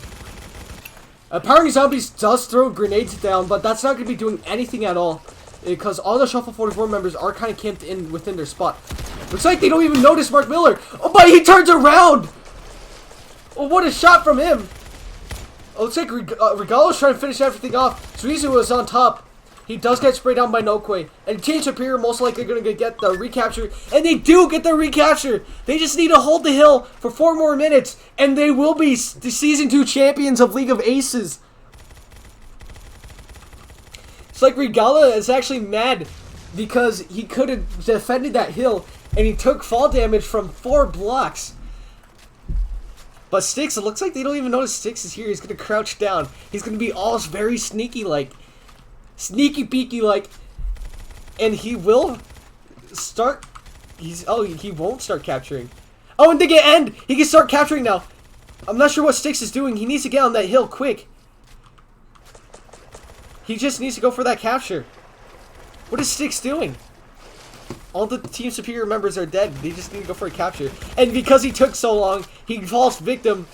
Powering Zombies does throw grenades down, but that's not going to be doing anything at all, because all the Shuffle 44 members are kind of camped in within their spot. Looks like they don't even notice Mark Miller. Oh, but he turns around! Oh, what a shot from him! Oh, looks like Regalo's trying to finish everything off. Zykzo was on top. He does get sprayed down by LoA. And Team Superior most likely going to get the recapture. And they do get the recapture! They just need to hold the hill for 4 more minutes. And they will be the Season 2 champions of League of Aces. It's like Regala is actually mad because he could have defended that hill. And he took fall damage from 4 blocks. But Styx, it looks like they don't even notice Styx is here. He's going to crouch down. He's going to be all very sneaky-like. Sneaky-peeky-like. And he will start... he won't start capturing. Oh, and they get end! He can start capturing now. I'm not sure what Styx is doing. He needs to get on that hill quick. He just needs to go for that capture. What is Styx doing? All the Team Superior members are dead. They just need to go for a capture. And because he took so long, he falls victim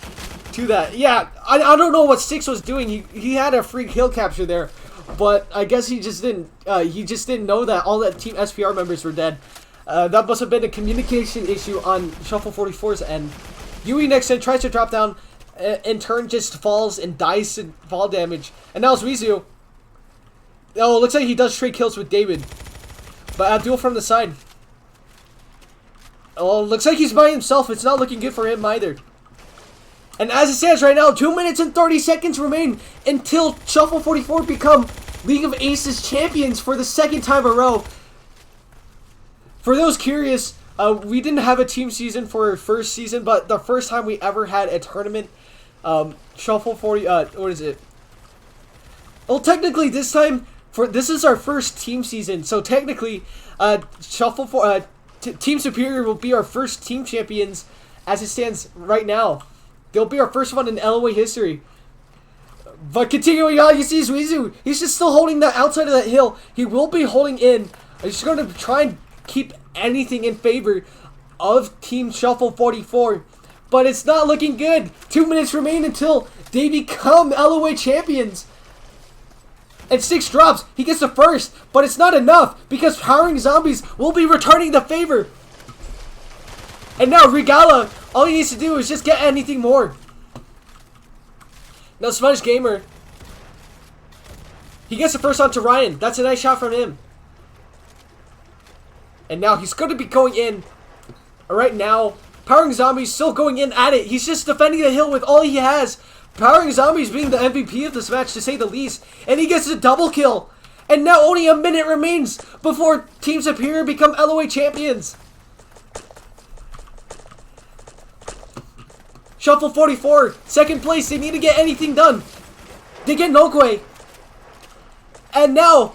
to that. Yeah, I don't know what Styx was doing. He had a free kill capture there. But I guess he just didn't know that all the Team SPR members were dead. That must have been a communication issue on Shuffle 44's end. Yui next in tries to drop down, in turn just falls and dies to fall damage. And now it's Zykzo. Oh, it looks like he does trade kills with David. But a duel from the side. Oh, looks like he's by himself. It's not looking good for him either. And as it stands right now, 2 minutes and 30 seconds remain until Shuffle 44 become League of Aces champions for the 2nd time in a row. For those curious, we didn't have a team season for our first season, but the first time we ever had a tournament, Shuffle 40, what is it? Well, technically this time, this is our first team season, so technically, Team Superior will be our first team champions as it stands right now. They'll be our first one in LoA history. But continuing on, you see Zykzo. He's just still holding that outside of that hill. He will be holding in. He's just going to try and keep anything in favor of Team Shuffle 44. But it's not looking good. 2 minutes remain until they become LoA champions. And Styx drops. He gets the first. But it's not enough because Powering Zombies will be returning the favor. And now Regala, all he needs to do is just get anything more. Now Smudge Gamer, he gets the first onto Ryan. That's a nice shot from him. And now he's going to be going in. Right now, Powering Zombies still going in at it. He's just defending the hill with all he has. Powering Zombies being the MVP of this match, to say the least. And he gets a double kill. And now only a minute remains before Team Superior become LoA champions. Shuffle 44, second place. They need to get anything done. They get Nokwe. And now,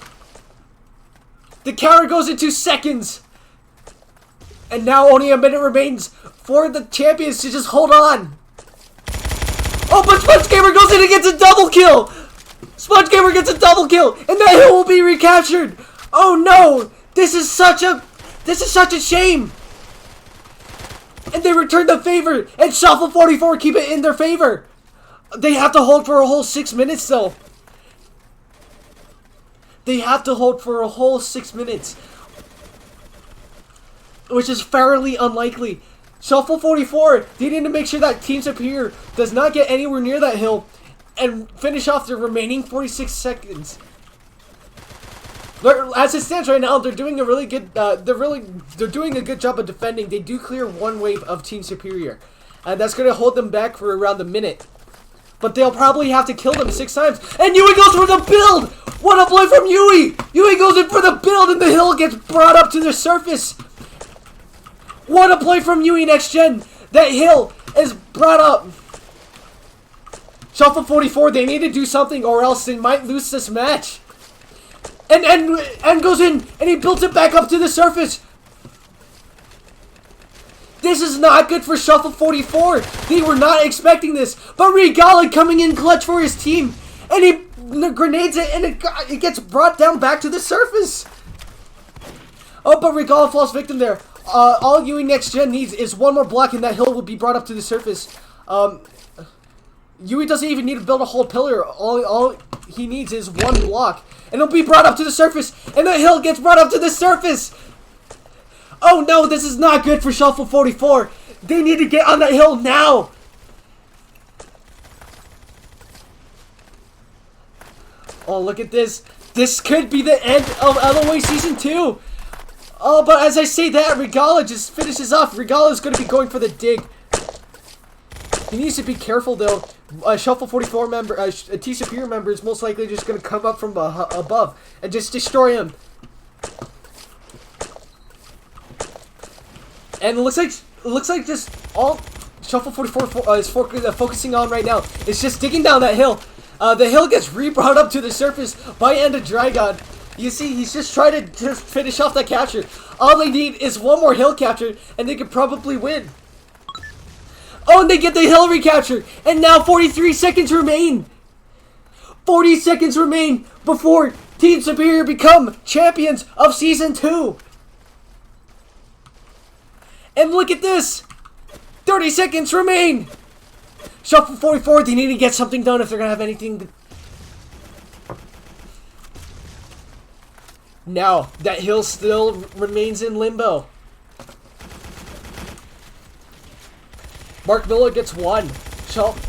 the counter goes into seconds. And now only a minute remains for the champions to just hold on. Oh, but Sponge Gamer goes in and gets a double kill. Sponge Gamer gets a double kill, and that hill will be recaptured. Oh no, this is such a shame. And they return the favor, and Shuffle 44 keep it in their favor. They have to hold for a whole 6 minutes, though. They have to hold for a whole 6 minutes, which is fairly unlikely. Shuffle 44, they need to make sure that Team Superior does not get anywhere near that hill and finish off the remaining 46 seconds. As it stands right now, they're doing a really good. They're doing a good job of defending. They do clear one wave of Team Superior, and that's going to hold them back for around a minute. But they'll probably have to kill them 6 times. And Yui goes for the build. What a play from Yui! Yui goes in for the build, and the hill gets brought up to the surface. What a play from Yui Next Gen. That hill is brought up. Shuffle 44, they need to do something or else they might lose this match. And goes in and he builds it back up to the surface. This is not good for Shuffle 44. They were not expecting this. But Regala coming in clutch for his team. And he grenades it and it gets brought down back to the surface. Oh, but Regala falls victim there. All Yui Next Gen needs is one more block and that hill will be brought up to the surface. Yui doesn't even need to build a whole pillar. All he needs is one block. And it'll be brought up to the surface. And the hill gets brought up to the surface. Oh no, this is not good for Shuffle 44. They need to get on that hill now. Oh, look at this. This could be the end of LoA Season 2. Oh, but as I say that, Regala just finishes off. Regala is going to be going for the dig. He needs to be careful, though. Shuffle 44 member, a T Superior member is most likely just going to come up from above and just destroy him. And it looks like just all Shuffle 44 is focusing on right now is just digging down that hill. The hill gets re-brought up to the surface by Ender Dragon. You see, he's just trying to just finish off that capture. All they need is one more hill capture, and they could probably win. Oh, and they get the hill recaptured. And now 43 seconds remain. 40 seconds remain before Team Superior become champions of Season 2. And look at this. 30 seconds remain. Shuffle 44, they need to get something done if they're going to have anything to... Now, that hill still remains in limbo. Mark Miller gets one.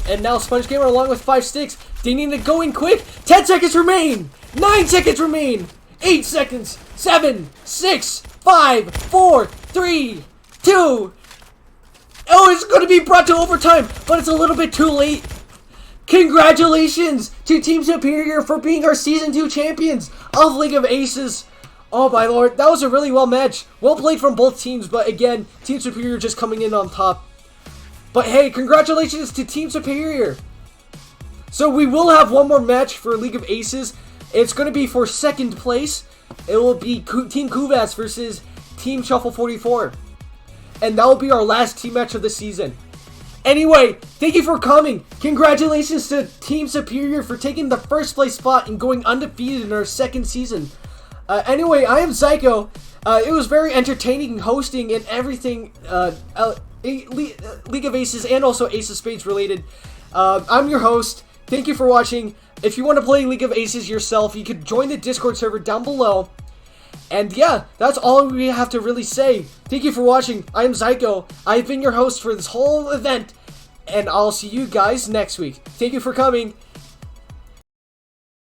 And now Sponge Gamer along with 5 sticks. They need to go in quick. 10 seconds remain. 9 seconds remain. 8 seconds. 7, 6, 5, 4, 3, 2. Oh, it's going to be brought to overtime, but it's a little bit too late. Congratulations to Team Superior for being our Season 2 champions of League of Aces. Oh my lord, that was a really well match. Well played from both teams, but again, Team Superior just coming in on top. But hey, congratulations to Team Superior. So we will have one more match for League of Aces. It's going to be for second place. It will be Team Kuvas versus Team Shuffle 44. And that will be our last team match of the season. Anyway, thank you for coming. Congratulations to Team Superior for taking the first place spot and going undefeated in our second season. Anyway, I am Zykzo. It was very entertaining hosting and everything League of Aces and also AceOfSpadez related. I'm your host. Thank you for watching. If you want to play League of Aces yourself, you could join the Discord server down below. And yeah, that's all we have to really say. Thank you for watching. I am Zykzo. I've been your host for this whole event. And I'll see you guys next week. Thank you for coming.